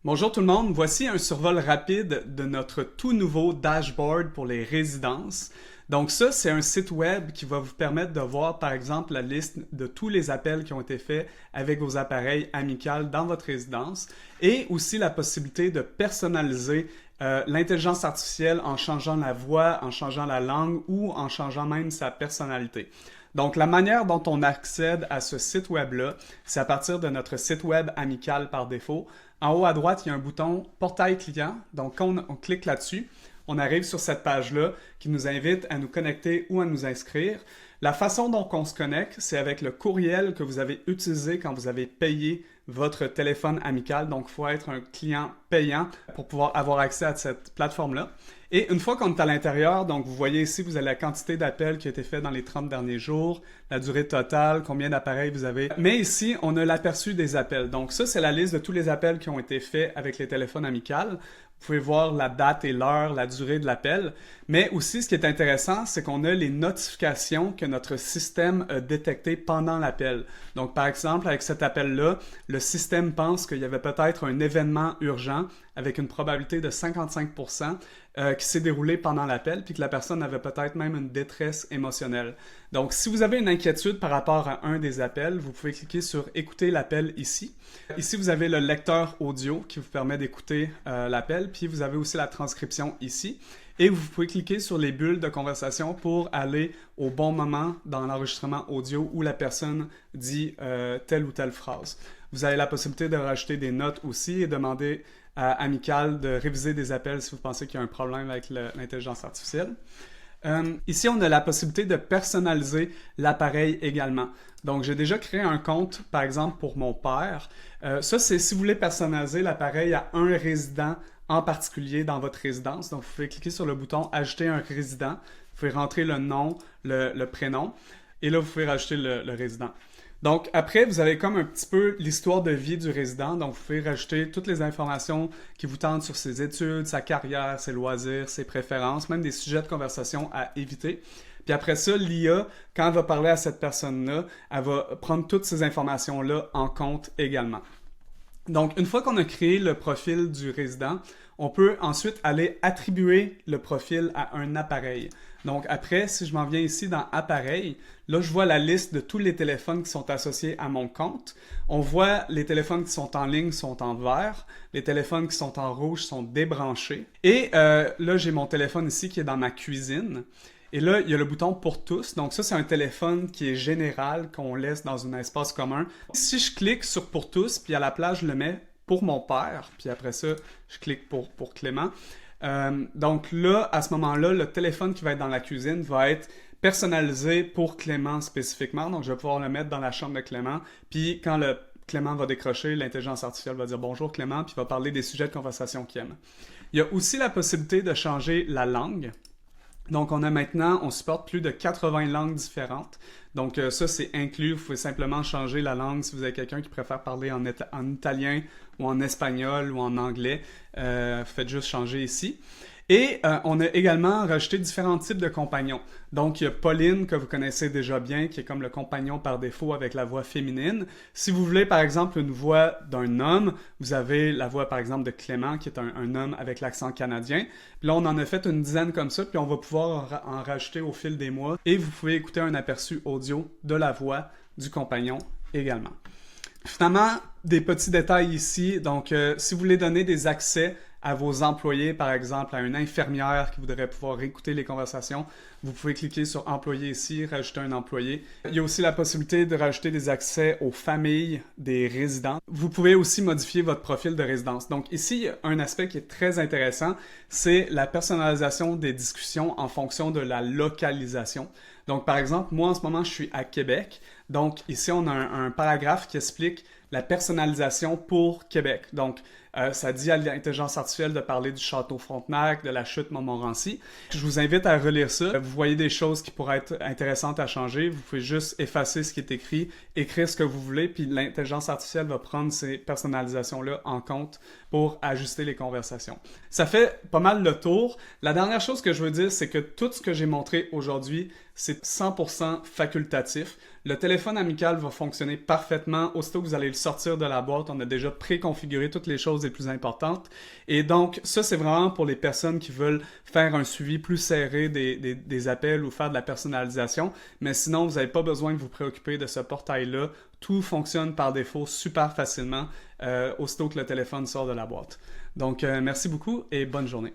Bonjour tout le monde, voici un survol rapide de notre tout nouveau dashboard pour les résidences. Donc ça, c'est un site web qui va vous permettre de voir par exemple la liste de tous les appels qui ont été faits avec vos appareils amicaux dans votre résidence et aussi la possibilité de personnaliser l'intelligence artificielle en changeant la voix, en changeant la langue ou en changeant même sa personnalité. Donc, la manière dont on accède à ce site web-là, c'est à partir de notre site web amical par défaut. En haut à droite, il y a un bouton Portail client. Donc, quand on clique là-dessus, on arrive sur cette page-là qui nous invite à nous connecter ou à nous inscrire. La façon dont on se connecte, c'est avec le courriel que vous avez utilisé quand vous avez payé votre téléphone amical. Donc, il faut être un client payant pour pouvoir avoir accès à cette plateforme-là. Et une fois qu'on est à l'intérieur, donc vous voyez ici, vous avez la quantité d'appels qui a été fait dans les 30 derniers jours, la durée totale, combien d'appareils vous avez. Mais ici, on a l'aperçu des appels. Donc ça, c'est la liste de tous les appels qui ont été faits avec les téléphones amicaux. Vous pouvez voir la date et l'heure, la durée de l'appel. Mais aussi, ce qui est intéressant, c'est qu'on a les notifications que notre système a détectées pendant l'appel. Donc, par exemple, avec cet appel-là, le système pense qu'il y avait peut-être un événement urgent avec une probabilité de 55% qui s'est déroulé pendant l'appel, puis que la personne avait peut-être même une détresse émotionnelle. Donc, si vous avez une inquiétude par rapport à un des appels, vous pouvez cliquer sur « Écouter l'appel » ici. Ici, vous avez le lecteur audio qui vous permet d'écouter l'appel, puis vous avez aussi la transcription ici. Et vous pouvez cliquer sur les bulles de conversation pour aller au bon moment dans l'enregistrement audio où la personne dit telle ou telle phrase. Vous avez la possibilité de rajouter des notes aussi et demander à Amical de réviser des appels si vous pensez qu'il y a un problème avec l'intelligence artificielle. Ici, on a la possibilité de personnaliser l'appareil également. Donc, j'ai déjà créé un compte, par exemple, pour mon père. Ça, c'est si vous voulez personnaliser l'appareil à un résident en particulier dans votre résidence. Donc, vous pouvez cliquer sur le bouton « Ajouter un résident ». Vous pouvez rentrer le nom, le prénom, et là, vous pouvez rajouter le résident. Donc, après, vous avez comme un petit peu l'histoire de vie du résident. Donc, vous pouvez rajouter toutes les informations qui vous tentent sur ses études, sa carrière, ses loisirs, ses préférences, même des sujets de conversation à éviter. Puis après ça, l'IA, quand elle va parler à cette personne-là, elle va prendre toutes ces informations-là en compte également. Donc, une fois qu'on a créé le profil du résident, on peut ensuite aller attribuer le profil à un appareil. Donc, après, si je m'en viens ici dans « Appareil », là, je vois la liste de tous les téléphones qui sont associés à mon compte. On voit les téléphones qui sont en ligne sont en vert, les téléphones qui sont en rouge sont débranchés. Et là, j'ai mon téléphone ici qui est dans ma cuisine. Et là, il y a le bouton « Pour tous ». Donc ça, c'est un téléphone qui est général, qu'on laisse dans un espace commun. Si je clique sur « Pour tous », puis à la place, je le mets pour mon père, puis après ça, je clique pour Clément. Donc là, à ce moment-là, le téléphone qui va être dans la cuisine va être personnalisé pour Clément spécifiquement. Donc, je vais pouvoir le mettre dans la chambre de Clément. Puis, quand Clément va décrocher, l'intelligence artificielle va dire « Bonjour Clément », puis va parler des sujets de conversation qu'il aime. Il y a aussi la possibilité de changer la langue. Donc, on supporte plus de 80 langues différentes. Donc, ça, c'est inclus. Vous pouvez simplement changer la langue si vous avez quelqu'un qui préfère parler en italien ou en espagnol ou en anglais. Faites juste changer ici. Et on a également rajouté différents types de compagnons. Donc, il y a Pauline, que vous connaissez déjà bien, qui est comme le compagnon par défaut avec la voix féminine. Si vous voulez, par exemple, une voix d'un homme, vous avez la voix, par exemple, de Clément, qui est un homme avec l'accent canadien. Puis là, on en a fait une dizaine comme ça, puis on va pouvoir en rajouter au fil des mois. Et vous pouvez écouter un aperçu audio de la voix du compagnon également. Finalement, des petits détails ici. Donc, si vous voulez donner des accès à vos employés, par exemple, à une infirmière qui voudrait pouvoir écouter les conversations, vous pouvez cliquer sur « Employé » ici, rajouter un employé. Il y a aussi la possibilité de rajouter des accès aux familles des résidents. Vous pouvez aussi modifier votre profil de résidence. Donc ici, il y a un aspect qui est très intéressant, c'est la personnalisation des discussions en fonction de la localisation. Donc par exemple, moi en ce moment, je suis à Québec. Donc ici, on a un paragraphe qui explique la personnalisation pour Québec. Donc, ça dit à l'intelligence artificielle de parler du château Frontenac, de la chute Montmorency. Je vous invite à relire ça. Vous voyez des choses qui pourraient être intéressantes à changer. Vous pouvez juste effacer ce qui est écrit, écrire ce que vous voulez, puis l'intelligence artificielle va prendre ces personnalisations-là en compte pour ajuster les conversations. Ça fait pas mal le tour. La dernière chose que je veux dire, c'est que tout ce que j'ai montré aujourd'hui, c'est 100% facultatif. Le téléphone amical va fonctionner parfaitement. Aussitôt que vous allez le sortir de la boîte, on a déjà préconfiguré toutes les choses les plus importantes. Et donc, ça, c'est vraiment pour les personnes qui veulent faire un suivi plus serré des appels ou faire de la personnalisation. Mais sinon, vous n'avez pas besoin de vous préoccuper de ce portail-là. Tout fonctionne par défaut super facilement aussitôt que le téléphone sort de la boîte. Donc, merci beaucoup et bonne journée.